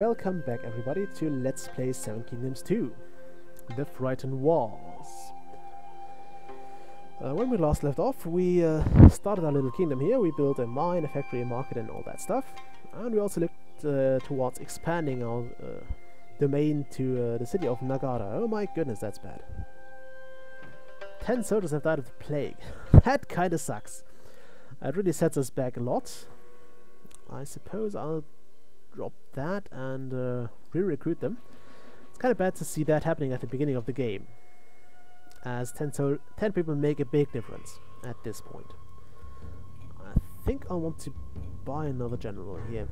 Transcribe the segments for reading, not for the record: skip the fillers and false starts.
Welcome back everybody to Let's Play Seven Kingdoms 2, The Frightened Walls. When we last left off, we started our little kingdom here. We built a mine, a factory, a market and all that stuff. And we also looked towards expanding our domain to the city of Nagara. Oh my goodness, that's bad. 10 soldiers have died of the plague. That kinda sucks. It really sets us back a lot. I suppose I'll drop that and re-recruit them. It's kind of bad to see that happening at the beginning of the game, as 10 people make a big difference at this point. I think I want to buy another general here.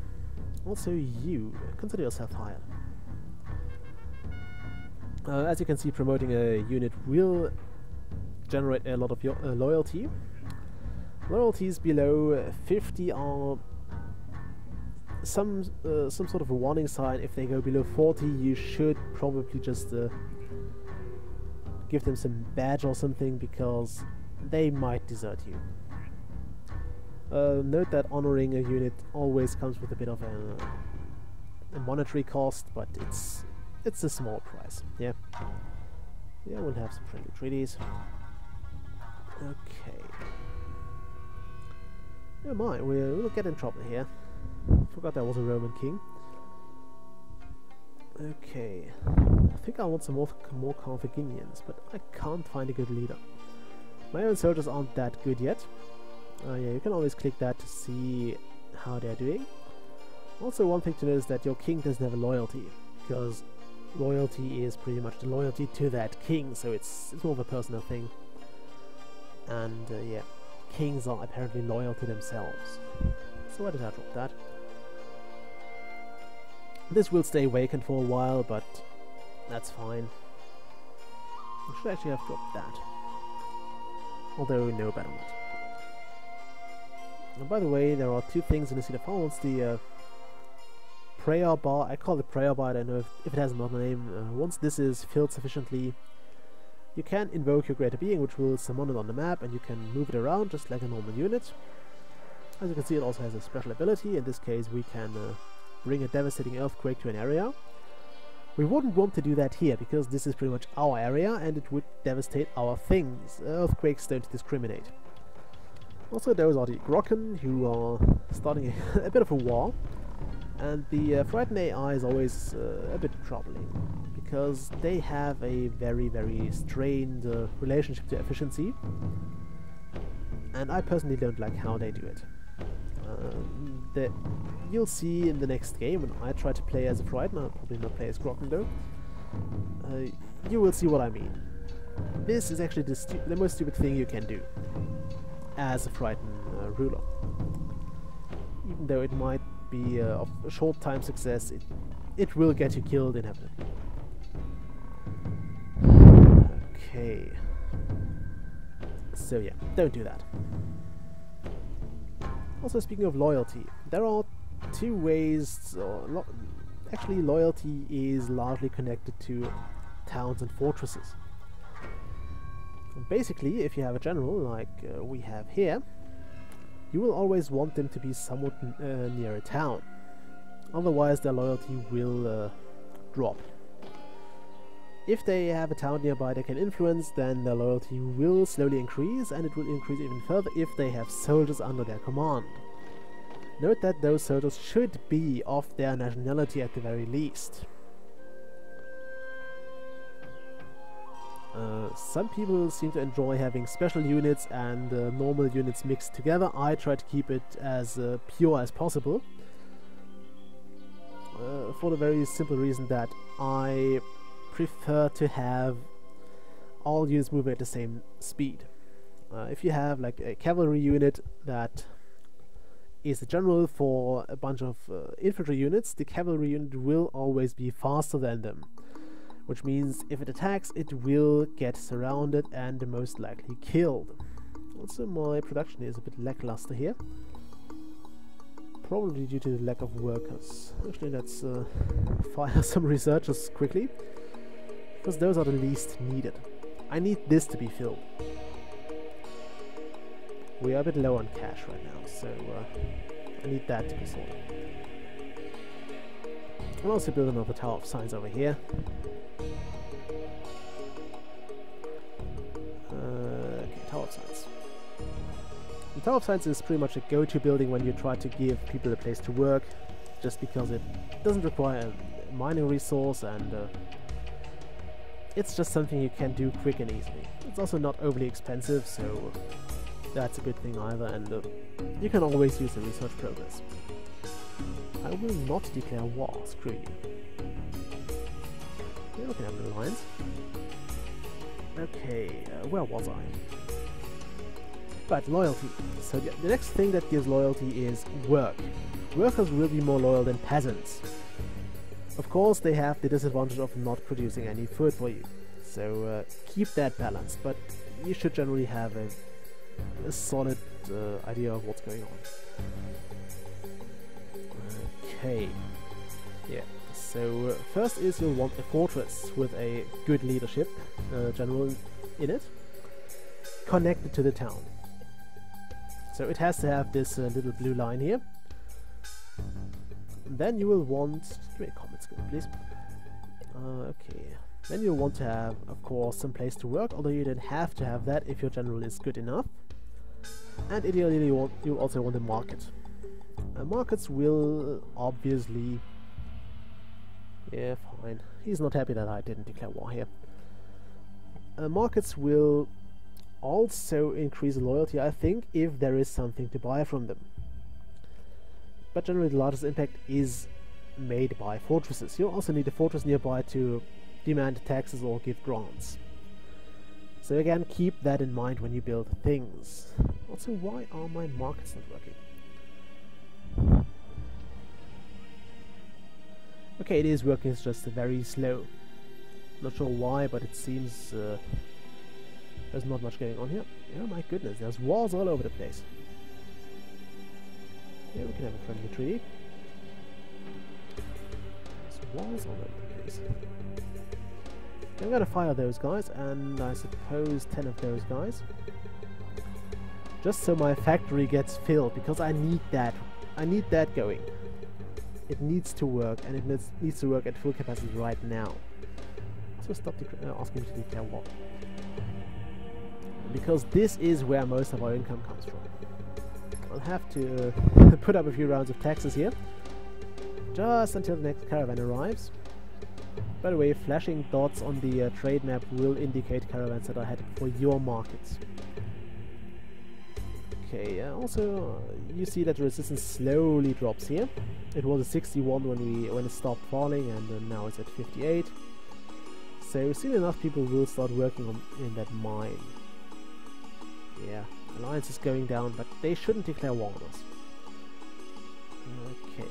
Also you, consider yourself hired. As you can see, promoting a unit will generate a lot of your loyalty. Loyalties below 50 are some sort of a warning sign. If they go below 40, you should probably just give them some badge or something, because they might desert you. Note that honoring a unit always comes with a bit of a monetary cost, but it's a small price. Yeah, we'll have some friendly treaties. Okay. Oh my, we'll get in trouble here. Forgot there was a Roman king. Okay, I think I want some more Carthaginians, but I can't find a good leader. My own soldiers aren't that good yet. Yeah, you can always click that to see how they're doing. Also, one thing to note is that your king doesn't have a loyalty, because loyalty is pretty much the loyalty to that king, so it's more of a personal thing. And yeah, kings are apparently loyal to themselves. So why did I drop that? This will stay vacant for a while, but that's fine. I should actually have dropped that. Although, no, better not. And by the way, there are two things in the Seat of Hounds. The prayer bar, I call it prayer bar, I don't know if it has another name. Once this is filled sufficiently, you can invoke your greater being, which will summon it on the map, and you can move it around just like a normal unit. As you can see, it also has a special ability. In this case, we can bring a devastating earthquake to an area. We wouldn't want to do that here, because this is pretty much our area and it would devastate our things. Earthquakes don't discriminate. Also, those are the Grokken, who are starting a bit of a war. And the Frightened AI is always a bit troubling, because they have a very, very strained relationship to efficiency. And I personally don't like how they do it. You'll see in the next game, when I try to play as a Frightened, I'll probably not play as Grokken though, you will see what I mean. This is actually the most stupid thing you can do as a Frightened ruler. Even though it might be of a short time success, it will get you killed inevitably. Okay. So yeah, don't do that. Also, speaking of loyalty, there are two ways, actually loyalty is largely connected to towns and fortresses. Basically, if you have a general like we have here, you will always want them to be somewhat near a town. Otherwise their loyalty will drop. If they have a town nearby they can influence, then their loyalty will slowly increase, and it will increase even further if they have soldiers under their command. Note that those soldiers should be of their nationality at the very least. Some people seem to enjoy having special units and normal units mixed together. I try to keep it as pure as possible, for the very simple reason that I prefer to have all units moving at the same speed. If you have like a cavalry unit that is the general for a bunch of infantry units, the cavalry unit will always be faster than them, which means if it attacks, it will get surrounded and most likely killed. Also, my production is a bit lackluster here, probably due to the lack of workers. Actually, let's fire some researchers quickly, because those are the least needed. I need this to be filled. We are a bit low on cash right now, so I need that to be sorted. I'll also build another Tower of Science over here. Okay, Tower of Science. The Tower of Science is pretty much a go-to building when you try to give people a place to work, just because it doesn't require a mining resource, and it's just something you can do quick and easily. It's also not overly expensive, so that's a good thing either, and you can always use the research progress. I will not declare war, screw you. Yeah, we can have an alliance. Okay, where was I? Right, loyalty. So the next thing that gives loyalty is work. Workers will be more loyal than peasants. Of course, they have the disadvantage of not producing any food for you. So keep that balanced, but you should generally have a solid idea of what's going on. Okay. Yeah. So first is you'll want a fortress with a good leadership general in it, connected to the town. So it has to have this little blue line here. Then you will want... Give me a comment skill, please. Okay. Then you'll want to have, of course, some place to work, although you don't have to have that if your general is good enough. And ideally you also want a market. Markets will obviously... Yeah, fine. He's not happy that I didn't declare war here. Markets will also increase loyalty, I think, if there is something to buy from them. But generally the largest impact is made by fortresses. You also need a fortress nearby to demand taxes or give grants. So again, keep that in mind when you build things. Also, why are my markets not working? Okay, it is working, it's just very slow. Not sure why, but it seems there's not much going on here. Oh my goodness, there's walls all over the place. Yeah, we can have a friendly treaty. There's walls all over the place. I'm gonna fire those guys, and I suppose 10 of those guys. Just so my factory gets filled, because I need that. I need that going. It needs to work, and it needs to work at full capacity right now. So stop asking me to declare war. Because this is where most of our income comes from. I'll have to put up a few rounds of taxes here, just until the next caravan arrives. By the way, flashing dots on the trade map will indicate caravans that are headed for your markets. Okay, also you see that the resistance slowly drops here. It was at 61 when it stopped falling, and now it's at 58. So soon enough people will start working in that mine. Yeah, alliance is going down, but they shouldn't declare war on us. Okay.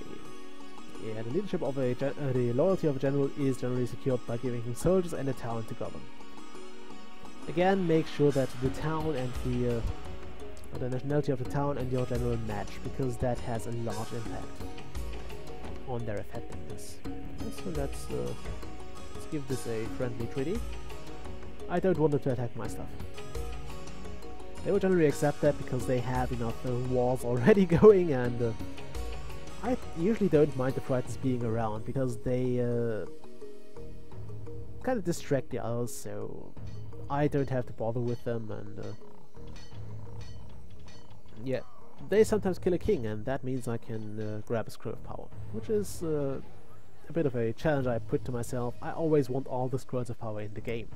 Yeah, the leadership of the loyalty of a general is generally secured by giving him soldiers and a town to govern. Again, make sure that the town and the nationality of the town and your general match, because that has a large impact on their effectiveness. So let's give this a friendly treaty. I don't want them to attack my stuff. They will generally accept that because they have enough wars already going, and I usually don't mind the Frighteners being around because they kind of distract the others, so I don't have to bother with them, and yeah, they sometimes kill a king, and that means I can grab a scroll of power, which is a bit of a challenge I put to myself. I always want all the scrolls of power in the game,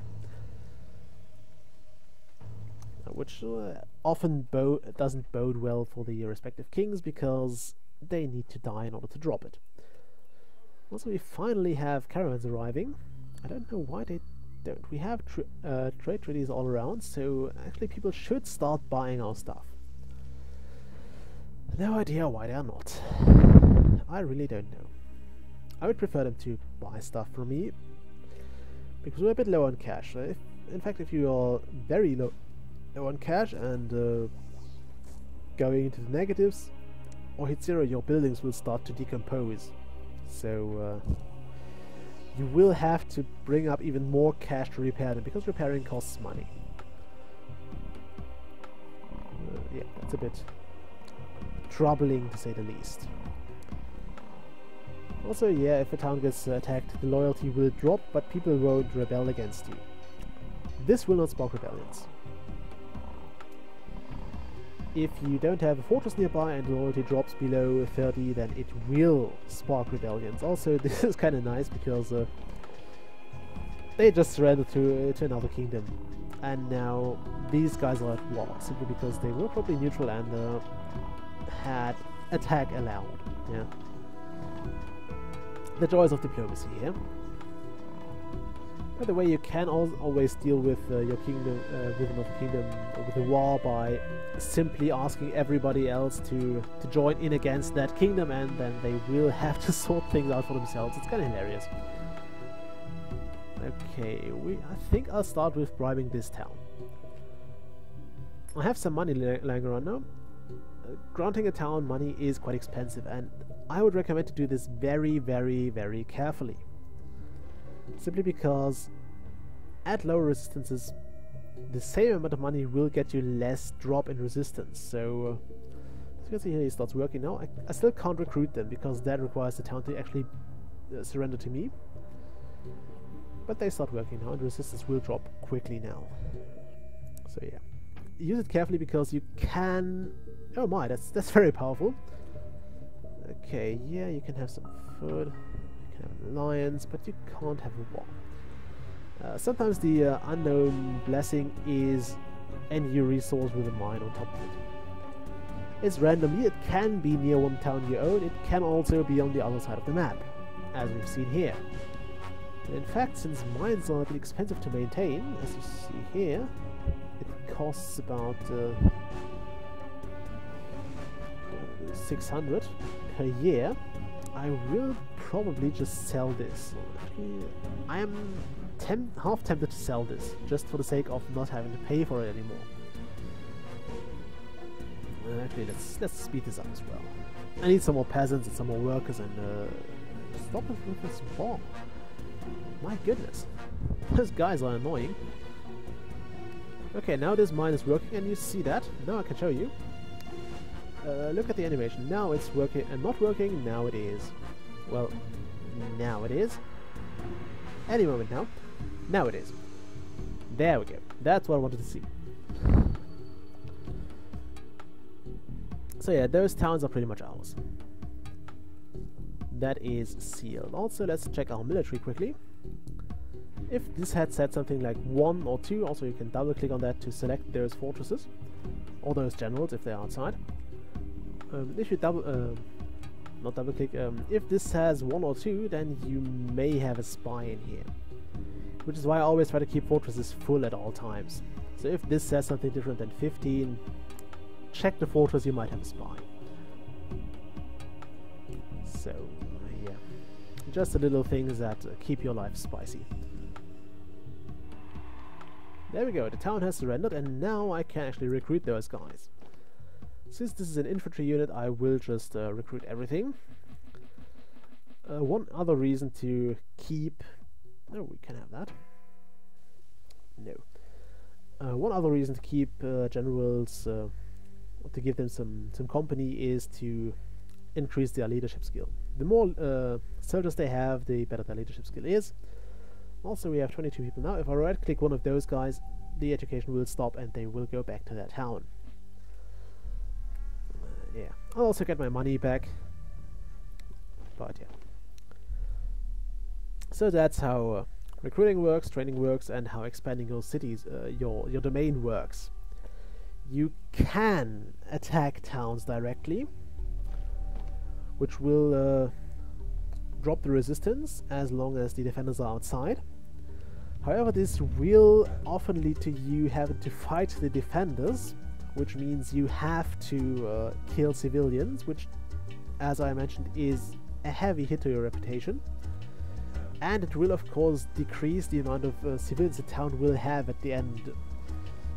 which often doesn't bode well for the respective kings, because they need to die in order to drop it. Also, we finally have caravans arriving. I don't know why they don't. We have trade treaties all around, so actually people should start buying our stuff. No idea why they are not. I really don't know. I would prefer them to buy stuff from me, because we're a bit low on cash. In fact, if you are very low on cash and going into the negatives or hit 0, your buildings will start to decompose. So you will have to bring up even more cash to repair them, because repairing costs money. Yeah, that's a bit troubling to say the least. Also, yeah, if a town gets attacked, the loyalty will drop, but people won't rebel against you. This will not spark rebellions. If you don't have a fortress nearby and the loyalty drops below 30, then it will spark rebellions. Also, this is kind of nice because they just surrendered to another kingdom. And now these guys are at war, simply because they were probably neutral and had attack allowed. Yeah. The joys of diplomacy here. By the way, you can always deal with your kingdom, with another kingdom, with a war by simply asking everybody else to join in against that kingdom, and then they will have to sort things out for themselves. It's kind of hilarious. Okay, I think I'll start with bribing this town. I have some money lying around now. Granting a town money is quite expensive, and I would recommend to do this very, very, very carefully. Simply because at lower resistances, the same amount of money will get you less drop in resistance. So, as you can see here, he starts working now. I still can't recruit them because that requires the town to actually surrender to me. But they start working now, and resistance will drop quickly now. So yeah, use it carefully because you can. Oh my, that's very powerful. Okay, yeah, you can have some food. Have an alliance, but you can't have a war. Sometimes the unknown blessing is a new resource with a mine on top of it. It's randomly, it can be near one town you own, it can also be on the other side of the map, as we've seen here. And in fact, since mines are a bit expensive to maintain, as you see here, it costs about 600 per year. I will probably just sell this. Actually, I am half tempted to sell this, just for the sake of not having to pay for it anymore. Actually, let's speed this up as well. I need some more peasants and some more workers, and stop it with this bomb. My goodness, those guys are annoying. Okay, now this mine is working, and you see that. Now I can show you. Look at the animation. Now it's working and not working. Now it is. Well, now it is. Any moment now. Now it is. There we go. That's what I wanted to see. So yeah, those towns are pretty much ours. That is sealed. Also, let's check our military quickly. If this had said something like 1 or 2, also you can double click on that to select those fortresses. Or those generals if they're outside. If you not double click, if this has 1 or 2, then you may have a spy in here. Which is why I always try to keep fortresses full at all times. So if this says something different than 15, check the fortress, you might have a spy. So, yeah. Just the little things that keep your life spicy. There we go, the town has surrendered, and now I can actually recruit those guys. Since this is an infantry unit, I will just recruit everything. One other reason to keep... No, we can have that. No. One other reason to keep generals, to give them some company, is to increase their leadership skill. The more soldiers they have, the better their leadership skill is. Also, we have 22 people now. If I right-click one of those guys, the education will stop and they will go back to that town. Yeah, I'll also get my money back. But yeah. So that's how recruiting works, training works, and how expanding your cities, your domain works. You can attack towns directly, which will drop the resistance as long as the defenders are outside. However, this will often lead to you having to fight the defenders, which means you have to kill civilians, which, as I mentioned, is a heavy hit to your reputation. And it will, of course, decrease the amount of civilians the town will have at the end.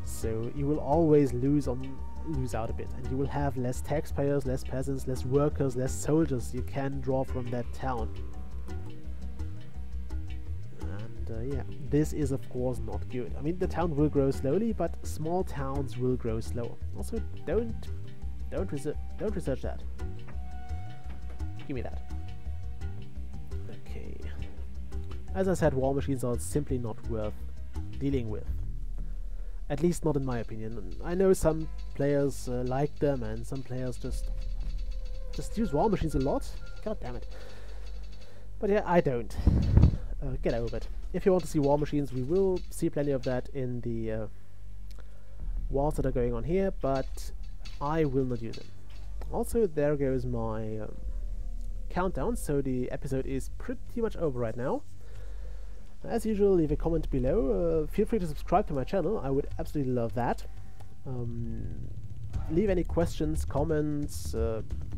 So you will always lose out a bit, and you will have less taxpayers, less peasants, less workers, less soldiers you can draw from that town. And yeah, this is of course not good. I mean, the town will grow slowly, but small towns will grow slower. Also, don't research that. Give me that. As I said, war machines are simply not worth dealing with. At least not in my opinion. I know some players like them, and some players just use war machines a lot. God damn it. But yeah, I don't. Get over it. If you want to see war machines, we will see plenty of that in the wars that are going on here, but I will not use them. Also, there goes my countdown, so the episode is pretty much over right now. As usual, leave a comment below. Feel free to subscribe to my channel, I would absolutely love that. Leave any questions, comments,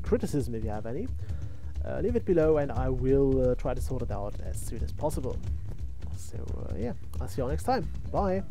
criticism if you have any. Leave it below and I will try to sort it out as soon as possible. So yeah, I'll see you all next time. Bye!